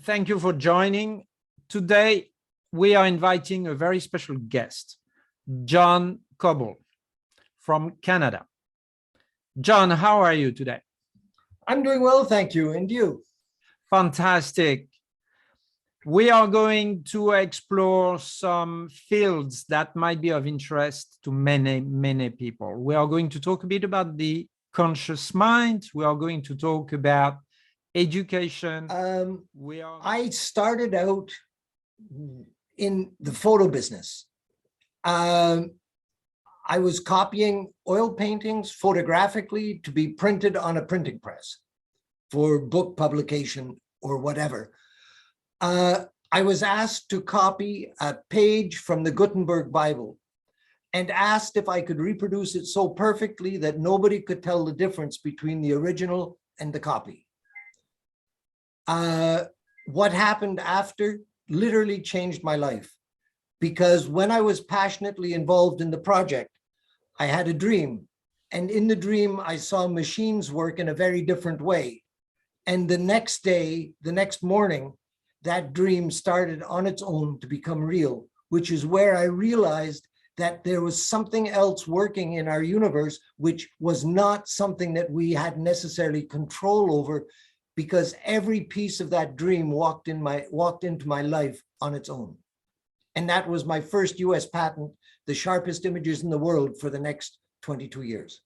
Thank you for joining. Today, we are inviting a very special guest, John Kobel from Canada. John, how are you today? I'm doing well, thank you. And you? Fantastic. We are going to explore some fields that might be of interest to many people. We are going to talk a bit about the conscious mind. We are going to talk about education. I started out in the photo business. I was copying oil paintings photographically to be printed on a printing press for book publication or whatever. I was asked to copy a page from the Gutenberg Bible and asked if I could reproduce it so perfectly that nobody could tell the difference between the original and the copy. What happened after literally changed my life, because when I was passionately involved in the project, I had a dream, and in the dream, I saw machines work in a very different way. And the next day, the next morning, that dream started on its own to become real, which is where I realized that there was something else working in our universe, which was not something that we had necessarily control over, because every piece of that dream walked into my life on its own. And that was my first US patent, the sharpest images in the world for the next 22 years.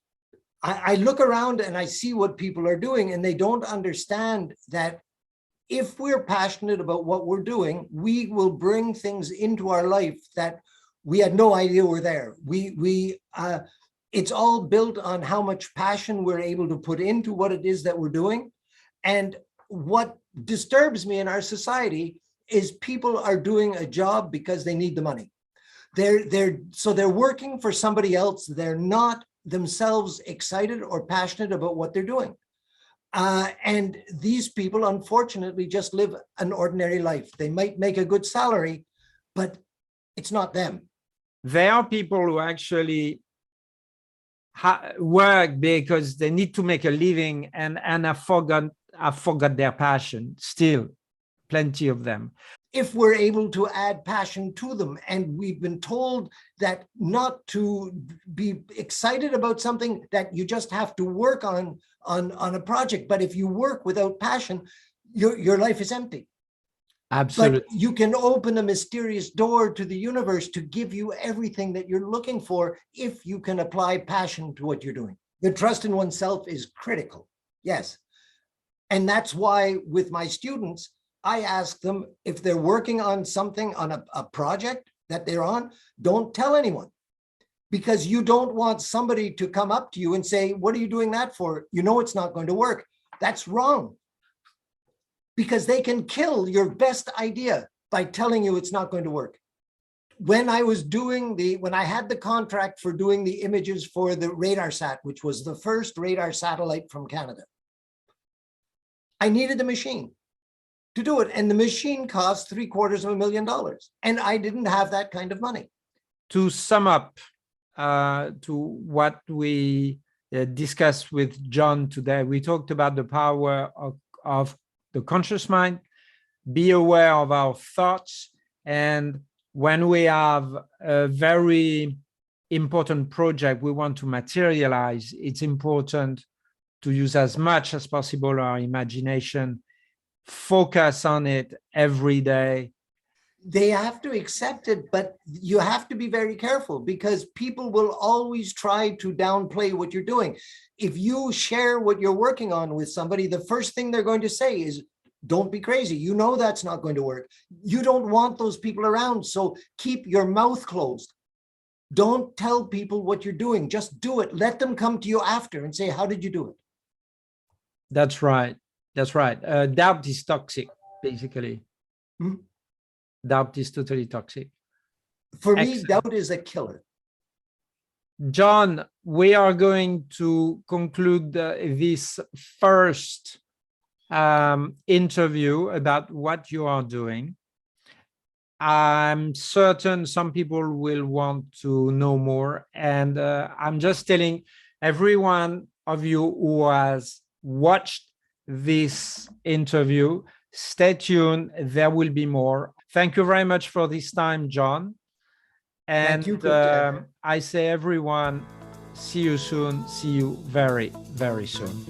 I look around and I see what people are doing, and they don't understand that if we're passionate about what we're doing, we will bring things into our life that we had no idea were there. It's all built on how much passion we're able to put into what it is that we're doing. And what disturbs me in our society is people are doing a job because they need the money. So they're working for somebody else. They're not themselves excited or passionate about what they're doing. And these people, unfortunately, just live an ordinary life. They might make a good salary, but it's not them. There are people who actually work because they need to make a living and have forgot their passion. Still, plenty of them. If we're able to add passion to them, and we've been told that not to be excited about something, that you just have to work on a project. But if you work without passion, your life is empty. Absolutely. But you can open a mysterious door to the universe to give you everything that you're looking for if you can apply passion to what you're doing. The trust in oneself is critical. Yes. And that's why with my students, I ask them if they're working on something, on a project that they're on, don't tell anyone, because you don't want somebody to come up to you and say, what are you doing that for? You know, it's not going to work. That's wrong, because they can kill your best idea by telling you it's not going to work. When I had the contract for doing the images for the RadarSat, which was the first radar satellite from Canada, I needed a machine to do it. And the machine cost $750,000. And I didn't have that kind of money. To sum up to what we discussed with John today, we talked about the power of the conscious mind, be aware of our thoughts. And when we have a very important project we want to materialize, it's important to use as much as possible our imagination, focus on it every day. They have to accept it, but you have to be very careful, because people will always try to downplay what you're doing. If you share what you're working on with somebody, the first thing they're going to say is, don't be crazy. You know that's not going to work. You don't want those people around, so keep your mouth closed. Don't tell people what you're doing. Just do it. Let them come to you after and say, how did you do it? That's right. That's right. Doubt is toxic, basically. Hmm? Doubt is totally toxic. For me, doubt is a killer. John, we are going to conclude this first interview about what you are doing. I'm certain some people will want to know more. And I'm just telling every one of you who has watched this interview Stay tuned. There will be more. Thank you very much for this time, John. And Thank you, Christian. I say, everyone, see you soon. See you very, very soon.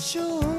Sure.